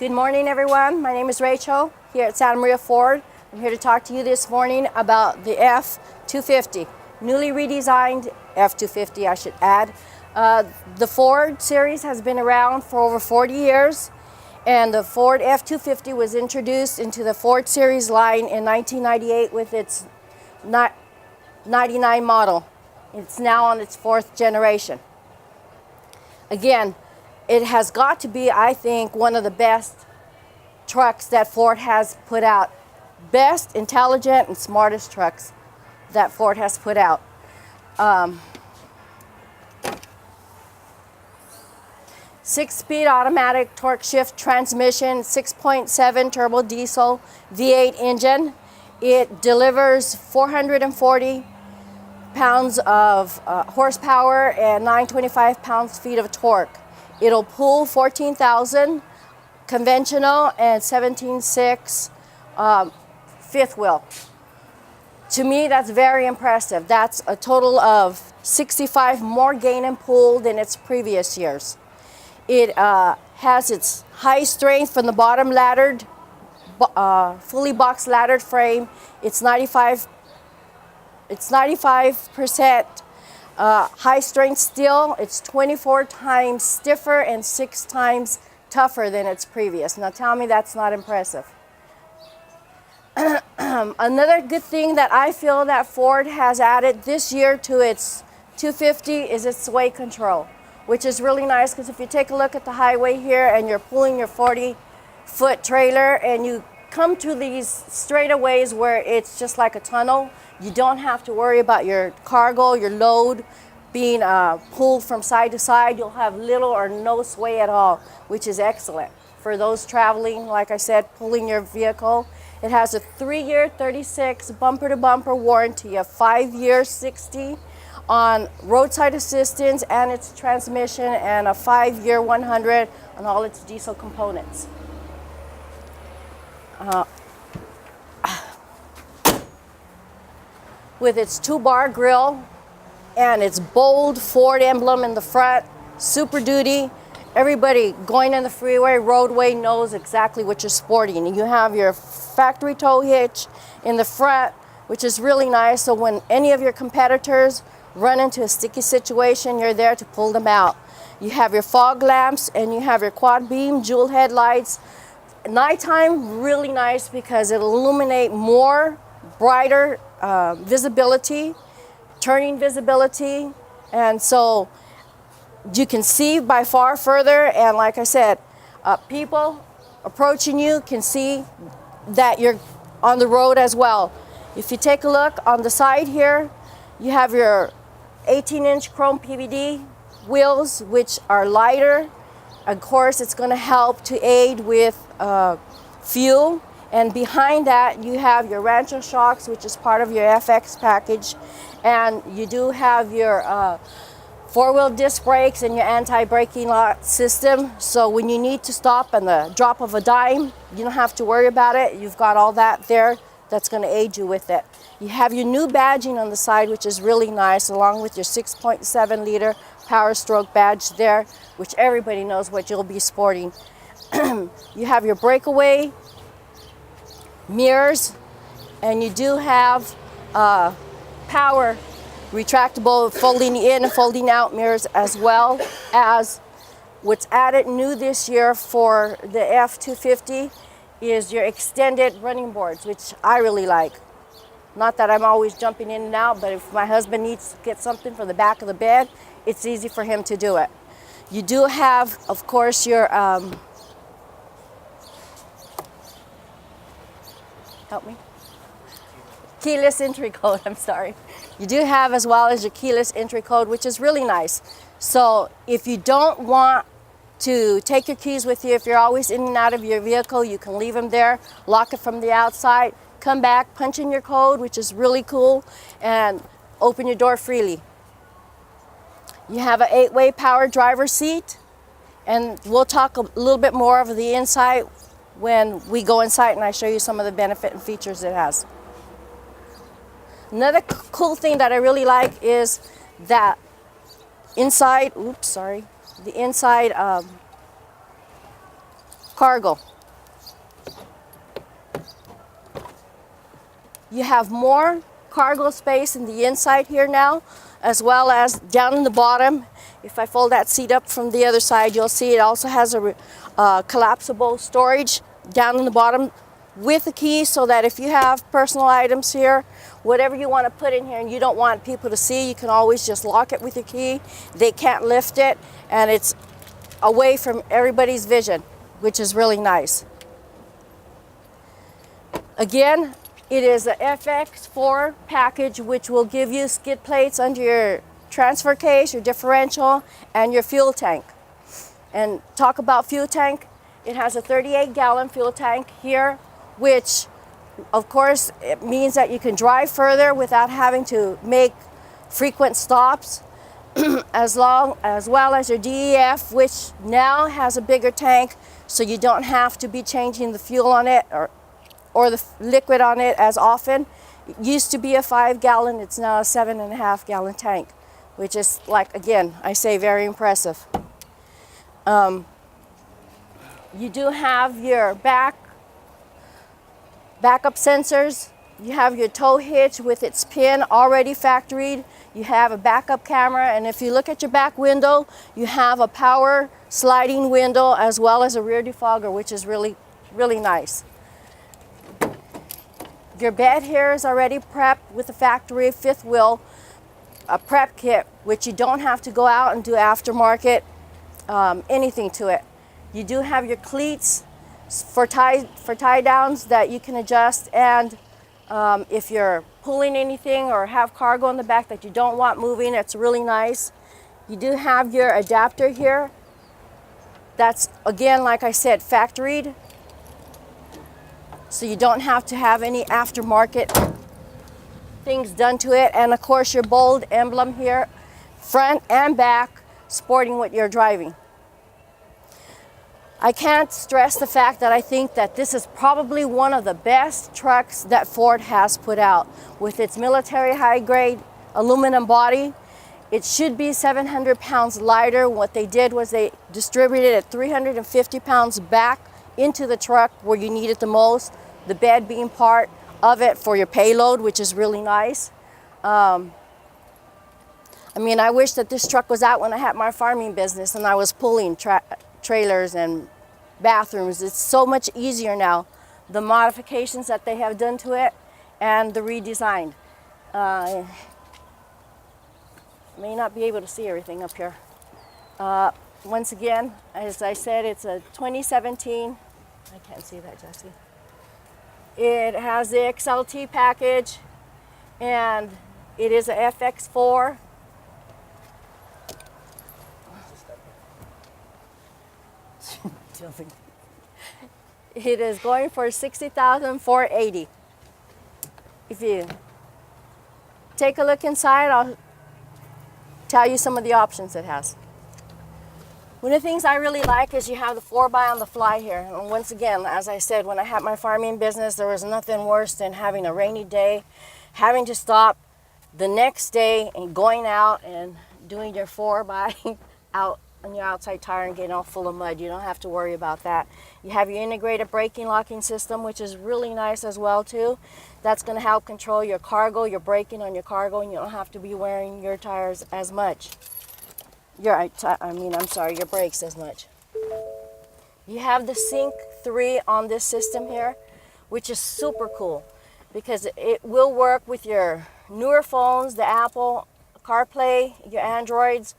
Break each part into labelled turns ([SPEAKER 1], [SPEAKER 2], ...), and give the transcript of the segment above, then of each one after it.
[SPEAKER 1] Good morning, everyone. My name is Rachel here at Santa Maria Ford. I'm here to talk to you this morning about the F-250, newly redesigned F-250, I should add. The Ford series has been around for over 40 years, and the Ford F-250 was introduced into the Ford series line in 1998 with its 99 model. It's now on its 4th generation. Again, it has got to be, I think, one of the best trucks that Ford has put out. Best, intelligent, and smartest trucks that Ford has put out. 6-speed automatic torque shift transmission, 6.7 turbo diesel V8 engine. It delivers 440 pounds of horsepower and 925 pounds-feet of torque. It'll pull 14,000 conventional and 17.6 fifth wheel. To me, that's very impressive. That's a total of 65 more gain and pull than its previous years. It has its high strength from the bottom laddered, fully box laddered frame. It's 95% high strength steel. It's 24 times stiffer and 6 times tougher than its previous. Now tell me that's not impressive. Another good thing that I feel that Ford has added this year to its 250 is its sway control, which is really nice because if you take a look at the highway here and you're pulling your 40-foot trailer and you come to these straightaways where it's just like a tunnel, you don't have to worry about your cargo, your load being pulled from side to side. You'll have little or no sway at all, which is excellent for those traveling, like I said, pulling your vehicle. It has a 3-year 36 bumper-to-bumper warranty, a 5-year 60 on roadside assistance and its transmission, and a 5-year 100 on all its diesel components. With its 2-bar grille and its bold Ford emblem in the front, Super Duty, everybody going in the freeway, roadway knows exactly what you're sporting. And you have your factory tow hitch in the front, which is really nice. So when any of your competitors run into a sticky situation, you're there to pull them out. You have your fog lamps and you have your quad beam dual headlights. Nighttime, really nice because it'll illuminate more, brighter visibility, turning visibility, and so you can see by far further. And like I said, people approaching you can see that you're on the road as well. If you take a look on the side here, you have your 18-inch chrome PVD wheels, which are lighter. Of course, it's going to help to aid with fuel. And behind that, you have your Rancho shocks, which is part of your FX package. And you do have your 4-wheel disc brakes and your anti-braking system. So when you need to stop on the drop of a dime, you don't have to worry about it. You've got all that there that's going to aid you with it. You have your new badging on the side, which is really nice, along with your 6.7-liter Power Stroke badge there, which everybody knows what you'll be sporting. You have your breakaway mirrors, and you do have power retractable folding in and folding out mirrors, as well as what's added new this year for the F-250 is your extended running boards, which I really like. Not that I'm always jumping in and out, but if my husband needs to get something from the back of the bed, it's easy for him to do it. You do have, of course, your help me? Keyless entry code, I'm sorry. You do have as well as your keyless entry code, which is really nice. So if you don't want to take your keys with you, if you're always in and out of your vehicle, you can leave them there, lock it from the outside, come back, punch in your code, which is really cool, and open your door freely. You have an 8-way power driver seat, and we'll talk a little bit more of the inside when we go inside and I show you some of the benefit and features it has. Another cool thing that I really like is that inside, the inside cargo. You have more cargo space in the inside here now, as well as down in the bottom. If I fold that seat up from the other side, you'll see it also has a collapsible storage down in the bottom with a key, so that if you have personal items here, whatever you want to put in here and you don't want people to see, you can always just lock it with your key. They can't lift it, and it's away from everybody's vision, which is really nice. Again, it is a FX4 package, which will give you skid plates under your transfer case, your differential, and your fuel tank. And talk about fuel tank, it has a 38-gallon fuel tank here, which of course it means that you can drive further without having to make frequent stops, as well as your DEF, which now has a bigger tank, so you don't have to be changing the fuel on it or the liquid on it as often. It used to be a 5-gallon, it's now a 7.5-gallon tank, which is, like, again, I say, very impressive. You do have your backup sensors. You have your tow hitch with its pin already factoried. You have a backup camera, and if you look at your back window, you have a power sliding window as well as a rear defogger, which is really, really nice. Your bed here is already prepped with a factory fifth wheel, a prep kit, which you don't have to go out and do aftermarket anything to it. You do have your cleats for tie downs that you can adjust, and if you're pulling anything or have cargo in the back that you don't want moving, it's really nice. You do have your adapter here. That's, again, like I said, factoried, so you don't have to have any aftermarket things done to it. And of course your bold emblem here, front and back, sporting what you're driving. I can't stress the fact that I think that this is probably one of the best trucks that Ford has put out. With its military high-grade aluminum body, it should be 700 pounds lighter. What they did was they distributed it 350 pounds back into the truck where you need it the most, the bed being part of it for your payload, which is really nice. I mean, I wish that this truck was out when I had my farming business and I was pulling trailers and bathrooms. It's so much easier now, the modifications that they have done to it and the redesign. I may not be able to see everything up here. Once again, as I said, it's a 2017. I can't see that, Jesse. It has the XLT package, and it is a FX4. It is going for $60,480. If you take a look inside, I'll tell you some of the options it has. One of the things I really like is you have the 4x on the fly here. And once again, as I said, when I had my farming business, there was nothing worse than having a rainy day, having to stop the next day and going out and doing your 4x out on your outside tire and getting all full of mud. You don't have to worry about that. You have your integrated braking locking system, which is really nice as well too. That's going to help control your cargo, your braking on your cargo, and you don't have to be wearing your tires as much. Your brakes as much. You have the Sync 3 on this system here, which is super cool because it will work with your newer phones, the Apple CarPlay, your Androids.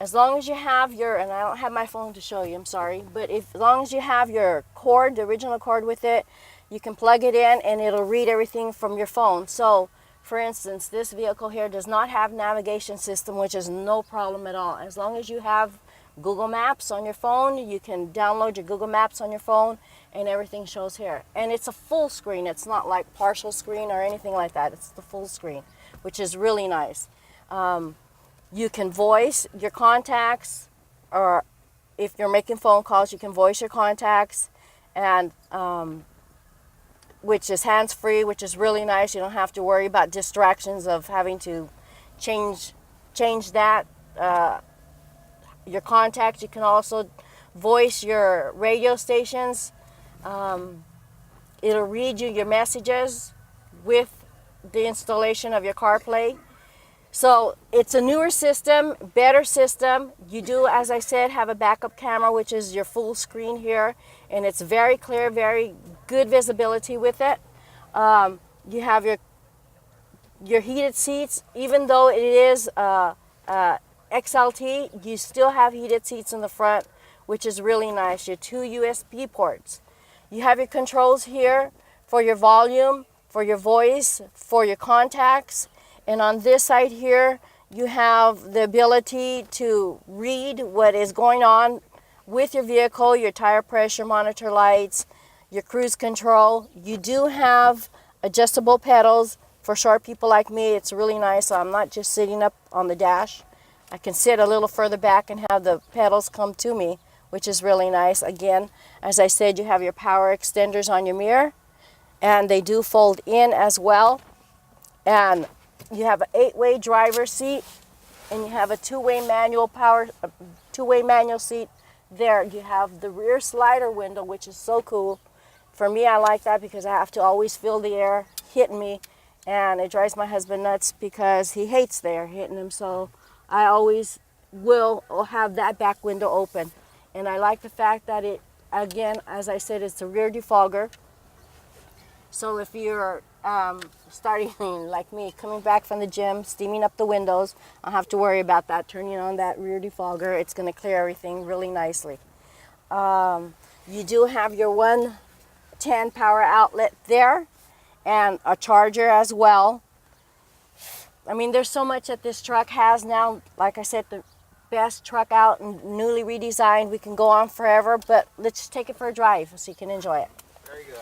[SPEAKER 1] As long as you have your, and I don't have my phone to show you, I'm sorry, but as long as you have your cord, the original cord with it, you can plug it in and it'll read everything from your phone. So, for instance, this vehicle here does not have navigation system, which is no problem at all. As long as you have Google Maps on your phone, you can download your Google Maps on your phone and everything shows here. And it's a full screen. It's not like partial screen or anything like that. It's the full screen, which is really nice. You can voice your contacts, or if you're making phone calls, you can voice your contacts, and which is hands-free, which is really nice. You don't have to worry about distractions of having to change that. Your contacts, you can also voice your radio stations. It'll read you your messages with the installation of your CarPlay. So it's a newer system, better system. You do, as I said, have a backup camera, which is your full screen here, and it's very clear, very good visibility with it. You have your heated seats. Even though it is XLT, you still have heated seats in the front, which is really nice. Your 2 USB ports. You have your controls here for your volume, for your voice, for your contacts. And on this side here, you have the ability to read what is going on with your vehicle, your tire pressure monitor lights, your cruise control. You do have adjustable pedals. For short people like me, it's really nice. So I'm not just sitting up on the dash. I can sit a little further back and have the pedals come to me, which is really nice. Again, as I said, you have your power extenders on your mirror, and they do fold in as well. And you have an 8-way driver's seat, and you have a 2-way manual seat there. You have the rear slider window, which is so cool. For me, I like that because I have to always feel the air hitting me, and it drives my husband nuts because he hates the air hitting him. So I always will have that back window open. And I like the fact that it, again, as I said, it's a rear defogger. So if you're starting like me, coming back from the gym, steaming up the windows, I don't have to worry about that. Turning on that rear defogger, it's going to clear everything really nicely. You do have your 110 power outlet there and a charger as well. I mean, there's so much that this truck has now. Like I said, the best truck out and newly redesigned. We can go on forever, but let's take it for a drive so you can enjoy it.
[SPEAKER 2] Very good.